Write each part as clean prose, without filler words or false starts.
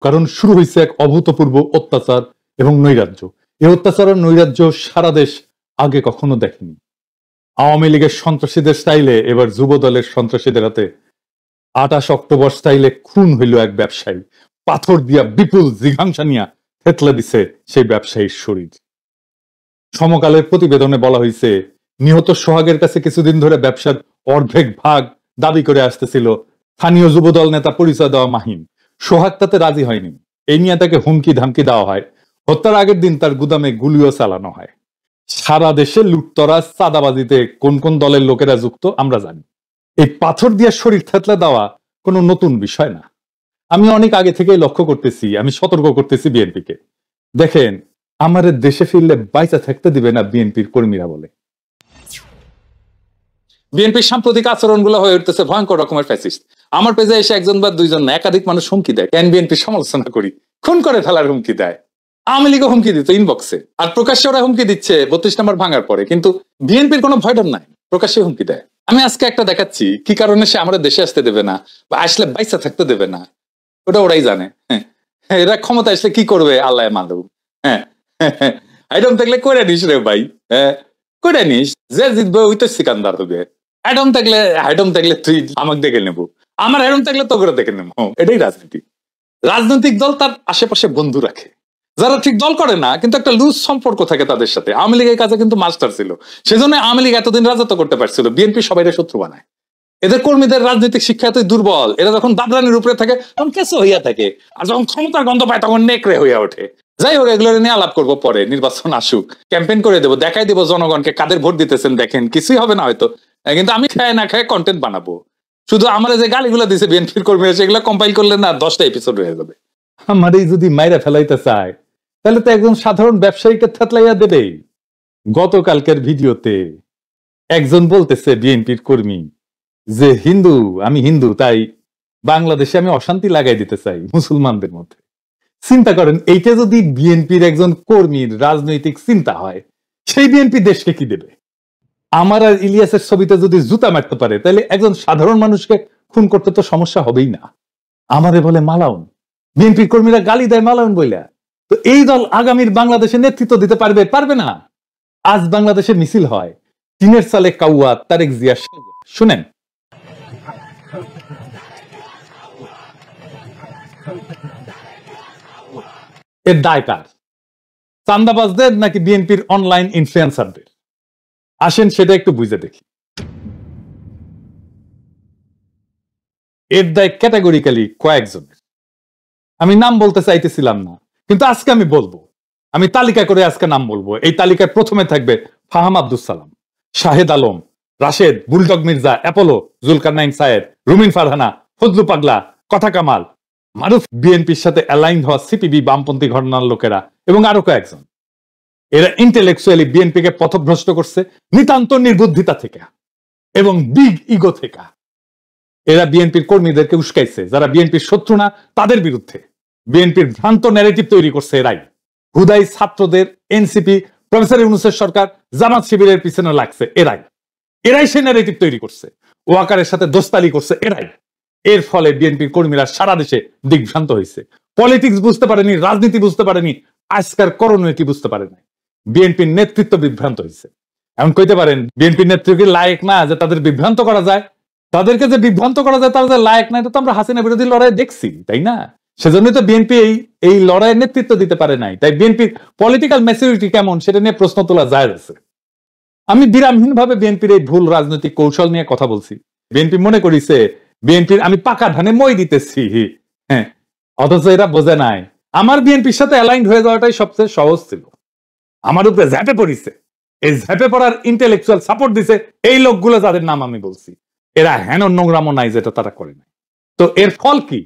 কারণ শুরু হয়েছে এক অভূতপূর্ব অত্যাচার এবং নৈরাজ্য। এই অত্যাচার আর নৈরাজ্য সারা দেশ আগে কখনো দেখেনি। আওয়ামী লীগের সন্ত্রাসীদের স্টাইলে এবার যুব দলের সন্ত্রাসীদের হাতে 28 অক্টোবর স্টাইলে খুন হইল এক ব্যবসায়ী। পাথর দিয়া বিপুল জিঘাংসা নিয়া থেতলে দিছে সেই ব্যবসায়ীর শরীর। সমকালের প্রতিবেদনে বলা হয়েছে, নিহত সোহাগের কাছে কিছুদিন ধরে ব্যবসার অর্ধেক ভাগ দাবি করে আসতেছিল স্থানীয় যুবদল নেতা পরিচয় দেওয়া মাহিন। সোহাগ তাতে রাজি হয়নি। এই নিয়ে তাকে হুমকি ধামকি দেওয়া হয়। হত্যার আগের দিন তার গুদামে গুলিও চালানো হয়। সারা দেশে লুটতরাজ চাঁদাবাজিতে কোন কোন দলের লোকেরা যুক্ত আমরা জানি। এই পাথর দিয়ে শরীর থেতলে দেওয়া কোনো নতুন বিষয় না। আমি অনেক আগে থেকেই লক্ষ্য করতেছি, আমি সতর্ক করতেছি বিএনপিকে, দেখেন আমাদের দেশে ফিরলে বাইচা থাকতে দিবে না বিএনপির কর্মীরা বলে। বিএনপির সাম্প্রতিক আচরণগুলো হয়ে উঠতেছে ভয়ঙ্কর রকমের ফ্যাসিস্ট। আমার পেজে এসে একজন বা দুইজন না একাধিক মানুষ হুমকি দেয়, কেন বিএনপির সমালোচনা করি, খুন করে ফেলার হুমকি দেয়। আওয়ামী লীগও হুমকি দিত ইনবক্সে, আর প্রকাশ্যে ওরা হুমকি দিচ্ছে 32 নম্বর ভাঙার পরে, কিন্তু বিএনপির কোনো ভয় ডর নাই, প্রকাশ্যে হুমকি দেয়। আমি আজকে একটা দেখাচ্ছি কি কারণে সে আমাদের দেশে আসতে দেবে না বা আসলে বাইচা থাকতে দেবে না, ওটা ওরাই জানে। হ্যাঁ, এরা ক্ষমতা আসলে কি করবে আল্লাহ মালুম। হ্যাঁ, আইডম থাকলে করে নিস রে ভাই, হ্যাঁ করে নিস, যে জিতবে ওই তো সিকান্দার হবে। অ্যাডম থাকলে তুই আমাকে দেখে নেবো, আমার অ্যাডম থাকলে তো করে দেখে নেবো। এটাই রাজনীতি। রাজনৈতিক দল তার আশেপাশে বন্ধু রাখে, যারা ঠিক দল করে না কিন্তু একটা লুজ সম্পর্ক থাকে তাদের সাথে। আওয়ামী লীগের কাছে কিন্তু মাস্টার ছিল, সেজন্য আওয়ামী লীগ এতদিন রাজত্ব করতে পারছিল। বিএনপি সবাইকে শত্রু বানায়। এদের কর্মীদের রাজনৈতিক শিক্ষা এতই দুর্বল, এরা যখন দাবরানির উপরে থাকে তখন কেসো হইয়া থাকে, আর যখন ক্ষমতার গন্ধ পায় তখন নেকড়ে হইয়া ওঠে। যাই হোক, এগুলো নিয়ে আলাপ করবো পরে, নির্বাচন আসুক, ক্যাম্পেইন করে দেবো, দেখাই দেবো জনগণকে কাদের ভোট দিতেছেন, দেখেন কিছুই হবে না হয়তো, কিন্তু আমি খায় না খায় কন্টেন্ট বানাবো। শুধু আমার যে গালিগুলো দিছে বিএনপির কর্মীরা সেগুলো কম্পাইল করলে না 10টা এপিসোড হয়ে যাবে। আমার এই যদি মাইরা ফেলাইতে চায় তাহলে তো একজন সাধারণ ব্যবসায়ীকে থাতলাইয়া দেবেই। গতকালকের ভিডিওতে একজন বলতেছে বিএনপির কর্মী যে হিন্দু, আমি হিন্দু, তাই বাংলাদেশে আমি অশান্তি লাগাই দিতে চাই মুসলমানদের মধ্যে। চিন্তা করেন, এইটা যদি বিএনপির একজন কর্মীর রাজনৈতিক চিন্তা হয়, সেই বিএনপি দেশকে কি দেবে? আমার আর ইলিয়াসের ছবিতে যদি জুতা মারতে পারে তাহলে একজন সাধারণ মানুষকে খুন করতে তো সমস্যা হবেই না। আমারে বলে মালাউন, বিএনপির কর্মীরা গালি দেয় মালাউন বইলা। তো এই দল আগামীর বাংলাদেশে নেতৃত্ব দিতে পারবে? পারবে না। আজ বাংলাদেশে মিছিল হয়, টিনের সালে কাউয়া, তারেক জিয়া। শুনেন, এর দায় কার? চান্দাবাজদের নাকি বিএনপির অনলাইন ইনফ্লুয়েন্সারদের? আসেন সেটা একটু বুঝে দেখি। এর দায় ক্যাটাগরিক্যালি কয়েকজনের। আমি নাম বলতে চাইতেছিলাম না, কিন্তু আজকে আমি বলবো। আমি তালিকা করে আজকে নাম বলবো। এই তালিকায় প্রথমে থাকবে ফাহাম আব্দুল সালাম, শাহেদ আলম, রাশেদ, বুলডগ মির্জা, অ্যাপোলো, জুলকারনাইন সায়েদ, রুমিন ফারহানা, ফজলু পাগলা, কথা কামাল, মারুফ, বিএনপির সাথে অ্যালাইন হওয়া সিপিবি বামপন্থী ঘটনার লোকেরা এবং আরো কয়েকজন। এরা ইন্টেলেকচুয়ালি বিএনপিকে পথভ্রষ্ট করছে নিতান্ত নির্বুদ্ধিতা থেকে এবং বিগ ইগো থেকে। এরা বিএনপির কর্মীদেরকে উস্কাইছে, যারা বিএনপির শত্রু না তাদের বিরুদ্ধে। বিএনপির ভ্রান্ত ন্যারেটিভ তৈরি করছে এরাই। হুদাই ছাত্রদের, এনসিপি, প্রফেসর ইউনূসের সরকার, জামাত শিবিরের পিছনে লাগছে এরাই সেই ন্যারেটিভ তৈরি করছে। ওয়াকারের সাথে দোস্তালি করছে এরাই। এর ফলে বিএনপির কর্মীরা সারা দেশে দিগ্ভ্রান্ত হয়েছে। পলিটিক্স বুঝতে পারেনি, রাজনীতি বুঝতে পারেনি, আজকার করণীয় কি বুঝতে পারে না। বিএনপির নেতৃত্ব বিভ্রান্ত হয়েছে। এমন কইতে পারেন বিএনপির নেতৃত্ব লায়ক না যে তাদের বিভ্রান্ত করা যায়? তাদেরকে যে বিভ্রান্ত করা যায় তারা যে লায়ক না, এটা তো আমরা হাসিনা বিরোধী লড়াই দেখছি, তাই না? সেজন্যই তো বিএনপি এই লড়াইয়ের নেতৃত্ব দিতে পারে নাই। তাই বিএনপির পলিটিক্যাল ম্যাচুরিটি কেমন সেটা নিয়ে প্রশ্ন তোলা যায় আছে। আমি বিরামহীন ভাবে বিএনপির এই ভুল রাজনৈতিক কৌশল নিয়ে কথা বলছি। বিএনপি মনে করিছে বিএনপির আমি পাকা ধানে মই দিতেছি, হ্যাঁ, অথচ এরা বোঝে নাই আমার বিএনপির সাথে অ্যালাইন্ড হয়ে যাওয়াটাই সবচেয়ে সহজ ছিল। আমার উপরে ঝাঁপে পড়িছে, এই ঝাঁপে পড়ার ইন্টেলেকচুয়াল সাপোর্ট দিছে এই লোকগুলো যাদের নাম আমি বলছি। এরা হেন নোংরামো নাই যেটা তারা করে নাই। তো এর ফল কি?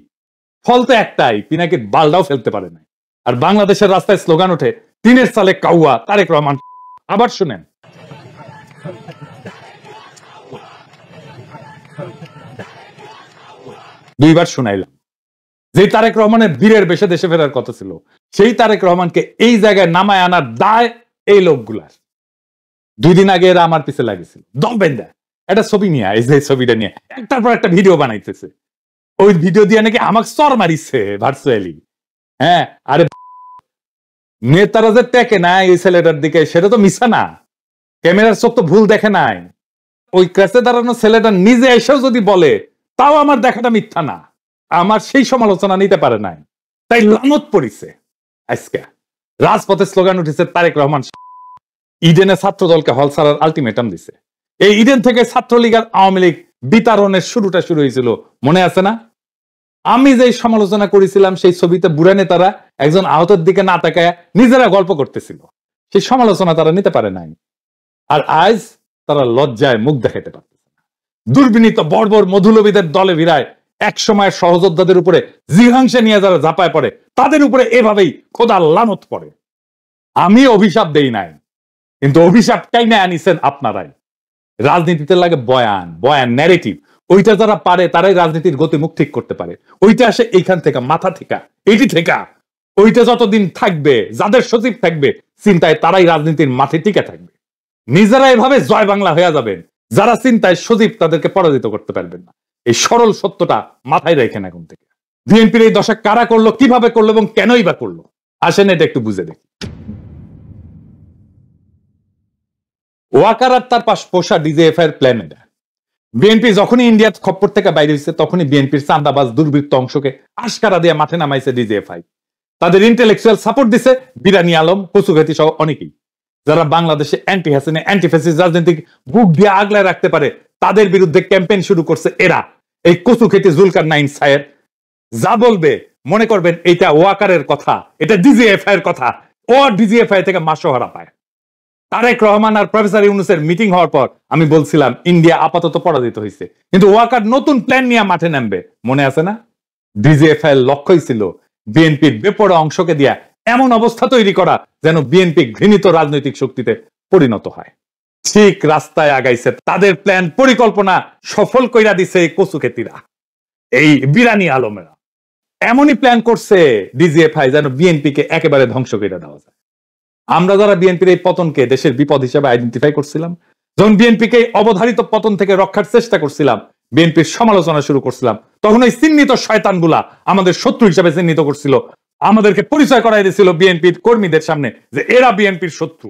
ফল তো একটাই, পিনাকির বালটাও ফেলতে পারে নাই। আর বাংলাদেশের রাস্তায় স্লোগান ওঠে টিনের সালে কাউয়া, তারেক রহমান। আবার শুনেন, দুইবার শুনাইলাম। যেই তারেক রহমানের বীরের বেশে দেশে ফেরার কথা ছিল, সেই তারেক রহমানকে এই জায়গায় নামায় আনার দায় এই লোকগুলার। 2 দিন আগে এরা আমার পিছে লাগিয়েছিল দম বেঁধে একটা ছবি নিয়ে, এই যে ছবিটা নিয়ে একটার পর একটা ভিডিও বানাইতেছে। ওই ভিডিও দিয়ে নাকি আমাকে চর মারিছে ভার্চুয়ালি। হ্যাঁ, আরে নেতারা যে টেকে না এই ছেলেটার দিকে, সেটা তো মিছা না। ক্যামেরার চোখ তো ভুল দেখে নাই। ওই কাছে দাঁড়ানো ছেলেটা নিজে এসেও যদি বলে, তাও আমার দেখাটা মিথ্যা না। আমার সেই সমালোচনা নিতে পারে নাই, তাই লানত পড়িছে। আজকে রাজপথে স্লোগান উঠেছে, তারেক রহমান ইডেনে ছাত্র দলকে হল ছাড়ার আলটিমেটাম দিছে। এই ইডেন থেকে ছাত্রলীগ আর আওয়ামী লীগ বিতাড়নের শুরুটা শুরু হয়েছিল, মনে আছে না? আমি যে সমালোচনা করেছিলাম, সেই ছবিতে বুড়া নেতারা একজন আহতের দিকে না তাকায় নিজেরা গল্প করতেছিল, সেই সমালোচনা তারা নিতে পারে নাই। আর আজ তারা লজ্জায় মুখ দেখাতে পারতেছে না। দুর্বিনীত বর্বর মধুলবীদের দলে ভিড়ায় এক সময়ের সহযোদ্ধাদের উপরে জিহাংসে নিয়ে যারা ঝাঁপায় পড়ে, তাদের উপরে এভাবেই খোদার লানত পড়ে। আমি অভিশাপ দেই নাই, কিন্তু অভিশাপটাই না আনিছেন আপনারাই। রাজনীতিতে লাগে বয়ান, বয়ান ন্যারেটিভ। ওইটা যারা পারে তারাই রাজনীতির গতিমুখ ঠিক করতে পারে। ওইটা আসে এইখান থেকে, মাথা থেকে, এইটি থেকে। ওইটা যতদিন থাকবে, যাদের সচিব থাকবে চিন্তায়, তারাই রাজনীতির মাঠে টিকে থাকবে। নিজেরা এভাবে জয় বাংলা হয়ে যাবেন, যারা চিন্তায় সচিব তাদেরকে পরাজিত করতে পারবেন না। এই সরল সত্যটা মাথায় রেখেন এখন থেকে। বিএনপির এই দশা কারা করলো, কিভাবে করলো এবং কেনই বা করলো, আসেন এটা একটু বুঝে দেখি। ওয়াকার আর তার পাশ পোষা ডিজিএফআই এর প্ল্যান এটা। বিএনপি যখনই ইন্ডিয়ার খপ্পর থেকে বাইরে হয়েছে, তখনই বিএনপির চাঁদাবাজ দুর্বৃত্ত অংশকে আশকারা দিয়ে মাঠে নামাইছে ডিজিএফআই। তাদের ইন্টেলেকচুয়াল সাপোর্ট দিছে বিরানি আলম, কচুঘাতি সহ অনেকেই, যারা বাংলাদেশে অ্যান্টি হাসিনা, অ্যান্টি ফ্যাসিস্ট রাজনীতি বুক দিয়ে আগলায় রাখতে পারে, তাদের বিরুদ্ধে ক্যাম্পেইন শুরু করছে এরা। এই কচুঘাতি জুলকার নাইন সাহেব যা বলবে মনে করবেন এটা ওয়াকারের কথা, এটা ডিজিএফআই এর কথা। ও ডিজিএফআই থেকে মাসোহারা পায়। তারেক রহমান আর প্রফেসর ইউনূসের মিটিং হওয়ার পর আমি বলছিলাম ইন্ডিয়া আপাতত পরাজিত হয়েছে, কিন্তু ওয়াকার নতুন প্ল্যান নিয়ে মাঠে নামবে, মনে আছে না? ডিজিএফআই এর লক্ষ্যই ছিল বিএনপির বেপরোয়া অংশকে দিয়া এমন অবস্থা তৈরি করা যেন বিএনপি ঘৃণিত রাজনৈতিক শক্তিতে পরিণত হয়। ঠিক রাস্তায় আগাইছে, তাদের প্ল্যান পরিকল্পনা সফল কইরা দিছে এই কচুখেতিরা, এই বিরানি আলমেরা। এমনই প্ল্যান করছে ডিজিএফআই যেন বিএনপিকে একেবারে ধ্বংস করে দেওয়া যায়। আমরা যারা বিএনপির এই পতনকে দেশের বিপদ হিসেবে আইডেন্টিফাই করছিলাম, যখন বিএনপিকে অবধারিত পতন থেকে রক্ষার চেষ্টা করছিলাম, বিএনপির সমালোচনা শুরু করছিলাম, তখন এই চিহ্নিত শয়তানগুলা আমাদের শত্রু হিসেবে চিহ্নিত করছিল, আমাদেরকে পরিচয় করাই দিয়েছিল বিএনপির কর্মীদের সামনে যে এরা বিএনপির শত্রু।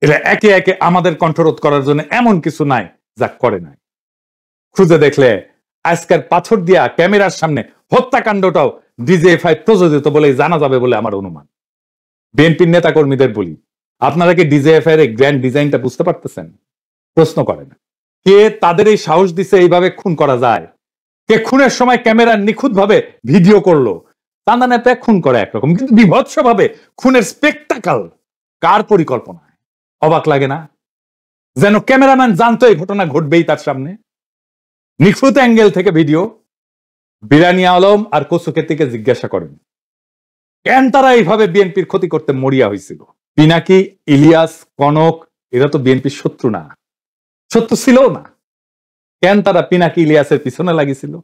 এরা একে একে আমাদের কণ্ঠরোধ করার জন্য এমন কিছু নাই যা করে নাই। খুঁজে দেখলে আজকের পাথর দিয়া ক্যামেরার সামনে হত্যাকাণ্ডটাও ডিজিএফআই প্রযোজিত বলে জানা যাবে বলে আমার অনুমান। বিএনপির নেতা কর্মীদের বলি, আপনারা কি ডিজিএফআই এর গ্র্যান্ড ডিজাইনটা বুঝতে পারতেছেন? প্রশ্ন করেন, কে তাদের এই সাহস দিছে এইভাবে খুন করা যায়? কে খুনের সময় ক্যামেরা নিখুঁত ভাবে ভিডিও করলো? চাঁদা নেতা খুন করে একরকম, কিন্তু বিভৎস ভাবে খুনের স্পেকটাকল কার পরিকল্পনা? অবাক লাগে না? যেন ক্যামেরাম্যান জানতো এই ঘটনা ঘটবেই তার সামনে। নিখুঁত অ্যাঙ্গেল থেকে ভিডিও। বিরানি আলম আর কচুক্ষেত্রীকে জিজ্ঞাসা করেন কেন তারা এইভাবে বিএনপির ক্ষতি করতে মরিয়া হয়েছিল। পিনাকি, ইলিয়াস, কনক এরা তো বিএনপির শত্রু না, শত্রু ছিল না। কেন তারা পিনাকি ইলিয়াসের পিছনে লাগিয়েছিল?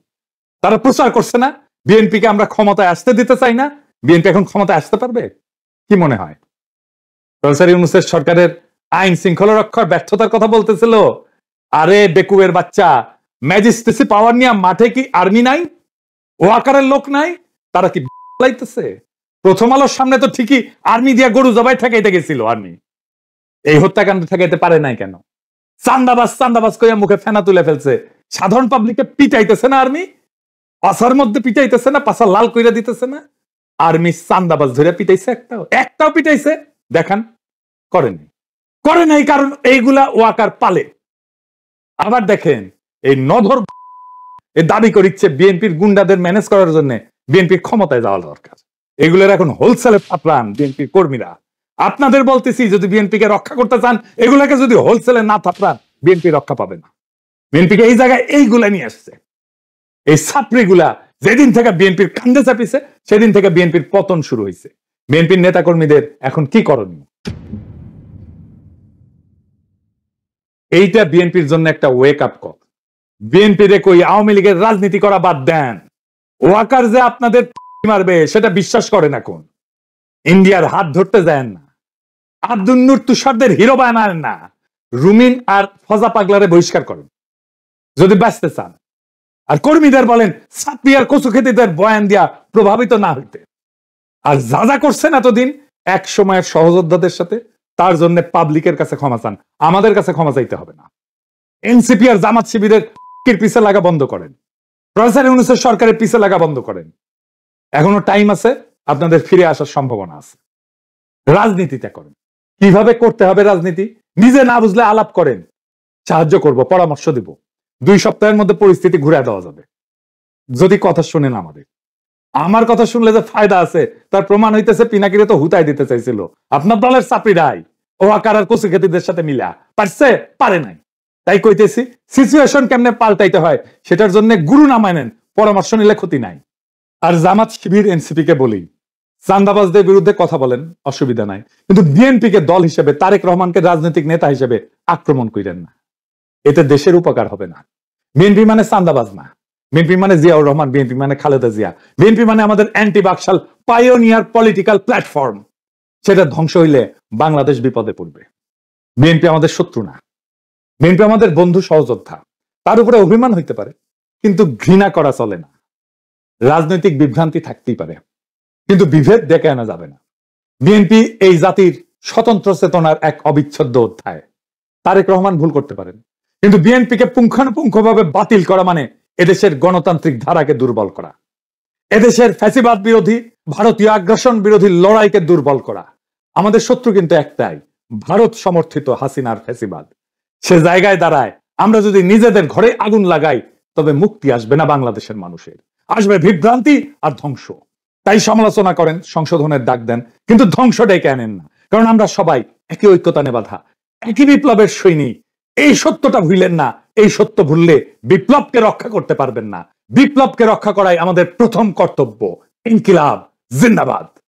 তারা প্রচার করছে না বিএনপিকে আমরা ক্ষমতায় আসতে দিতে চাই না। বিএনপি এখন ক্ষমতায় আসতে পারবে? কি মনে হয়? প্রফেসর ইউনূসের সরকারের আইন শৃঙ্খলা রক্ষার ব্যর্থতার কথা বলতেছিল। আরে বেকুবের বাচ্চা, ম্যাজিস্ট্রেসি পাওয়ার নিয়ে মাঠে কি আর্মি নাই? ওয়াকারের লোক নাই? তারা কি লাইতেছে? প্রথম আলোর সামনে তো ঠিকই আর্মি দিয়া গরু জবাই ঠেকাইতে গেছিল আর্মি। এই হত্যাকাণ্ড ঠেকাইতে পারে নাই কেন? চান্দাবাজ চান্দাবাজ কইয়া মুখে ফেনা তুলে ফেলছে। সাধারণ পাবলিককে পিটাইতেছে না আর্মি? পাশার মধ্যে পিটাইতেছে না? পাশা লাল কইরা দিতেছে না? আর্মি চান্দাবাজ ধরে পিটাইছে? একটাও পিটাইছে দেখান? করেনি, করে নাই, কারণ এইগুলা ওয়াকার পালে। আবার দেখেন এই নধর দাবি করিচ্ছে বিএনপির গুন্ডাদের ম্যানেজ করার জন্য বিএনপির ক্ষমতায় যাওয়া দরকার। এগুলোর এখন হোলসেলে থাপড়ান বিএনপির কর্মীরা। আপনাদের বলতেছি, যদি বিএনপিকে রক্ষা করতে চান, এগুলাকে যদি হোলসেলে না থাপড়ান, বিএনপি রক্ষা পাবে না। বিএনপিকে এই জায়গায় এইগুলা নিয়ে আসছে। এই ছাত্রীগুলা যেদিন থেকে বিএনপির কান্দে চাপিছে, সেদিন থেকে বিএনপির পতন শুরু হয়েছে। বিএনপির নেতা কর্মীদের এখন কি করণীয়? এইটা বিএনপির জন্য একটা ওয়েক আপ কল। বিএনপি রে কই আওয়ামী লীগের রাজনীতি করা বাদ দেন। ওয়াকার যে আপনাদের মারবে সেটা বিশ্বাস করেন এখন। ইন্ডিয়ার হাত ধরতে যায় না। আব্দুল নূর তুষারদের হিরো বানান না। রুমিন আর ফজা পাগলারে বহিষ্কার করেন যদি বাঁচতে চান। আর কর্মীদের বলেন সাতপিয়ার কচুক্ষেত্রীদের বয়ান দিয়া প্রভাবিত না হইতে। আর যা যা করছেন এতদিন এক সময়ের সহযোদ্ধাদের সাথে, তার জন্য পাবলিকের কাছে ক্ষমা চান, আমাদের কাছে ক্ষমা চাইতে হবে না। এনসিপি আর জামাত শিবিরের পিছে লাগা বন্ধ করেন, প্রফেসর ইউনূসের সরকারের পিছে লাগা বন্ধ করেন। এখনো টাইম আছে, আপনাদের ফিরে আসার সম্ভাবনা আছে। রাজনীতিতে করেন, কিভাবে করতে হবে রাজনীতি নিজে না বুঝলে আলাপ করেন, সাহায্য করব, পরামর্শ দিব। 2 সপ্তাহের মধ্যে পরিস্থিতি ঘুরে দেওয়া যাবে যদি কথা শুনেন আমাদের। আমার কথা শুনলে যে ফায়দা আছে তার প্রমাণ হইতেছে পিনাকিরে তো হুতাই দিতে চাইছিল আপনার দলের চাপিরাই, ও আকার আর কচুক্ষেতিদের সাথে মিলা পারছে, পারে নাই। তাই কইতেছি সিচুয়েশন কেমনে পাল্টাইতে হয় সেটার জন্য গুরু না মানেন, পরামর্শ নিলে ক্ষতি নাই। আর জামাত শিবির এনসিপি কে বলি, চান্দাবাজদের বিরুদ্ধে কথা বলেন, অসুবিধা নাই, কিন্তু বিএনপি কে দল হিসেবে, তারেক রহমানকে রাজনৈতিক নেতা হিসেবে আক্রমণ করেন না। এতে দেশের উপকার হবে না। বিএনপি মানে চান্দাবাজ না, বিএনপি মানে জিয়াউর রহমান, বিএনপি মানে খালেদা জিয়া, বিএনপি মানে আমাদের anti Baksal pioneer political platform. সেটা ধ্বংস হইলে বাংলাদেশ বিপদে পড়বে। বিএনপি আমাদের শত্রু না, বিএনপি আমাদের বন্ধু সহযোদ্ধা। তার উপরে অভিমান হইতে পারে, কিন্তু ঘৃণা করা চলে না। রাজনৈতিক বিভ্রান্তি থাকতেই পারে, কিন্তু বিভেদ ডেকে আনা যাবে না। বিএনপি এই জাতির স্বতন্ত্র চেতনার এক অবিচ্ছেদ্য অধ্যায়। তারেক রহমান ভুল করতে পারেন, কিন্তু বিএনপিকে পুঙ্খানুপুঙ্খভাবে বাতিল করা মানে এদেশের গণতান্ত্রিক ধারাকে দুর্বল করা, এদেশের ফ্যাসিবাদ বিরোধী, ভারতীয় আগ্রাসন বিরোধী লড়াইকে দুর্বল করা। আমাদের শত্রু কিন্তু একটাই, ভারত সমর্থিত হাসিনার ফ্যাসিবাদ। সে জায়গায় দাঁড়ায় আমরা যদি নিজেদের ঘরে আগুন লাগাই, তবে মুক্তি আসবে না বাংলাদেশের মানুষের, আসবে বিভ্রান্তি আর ধ্বংস। তাই সমালোচনা করেন, সংশোধনের ডাক দেন, কিন্তু ধ্বংস ডেকে আনেন না। কারণ আমরা সবাই একই ঐক্যতানে বাঁধা, একই বিপ্লবের সৈনিক। এই সত্যটা ভুলেন না। এই সত্য ভুললে বিপ্লবকে রক্ষা করতে পারবেন না। বিপ্লবকে রক্ষা করাই আমাদের প্রথম কর্তব্য। ইনকিলাব জিন্দাবাদ।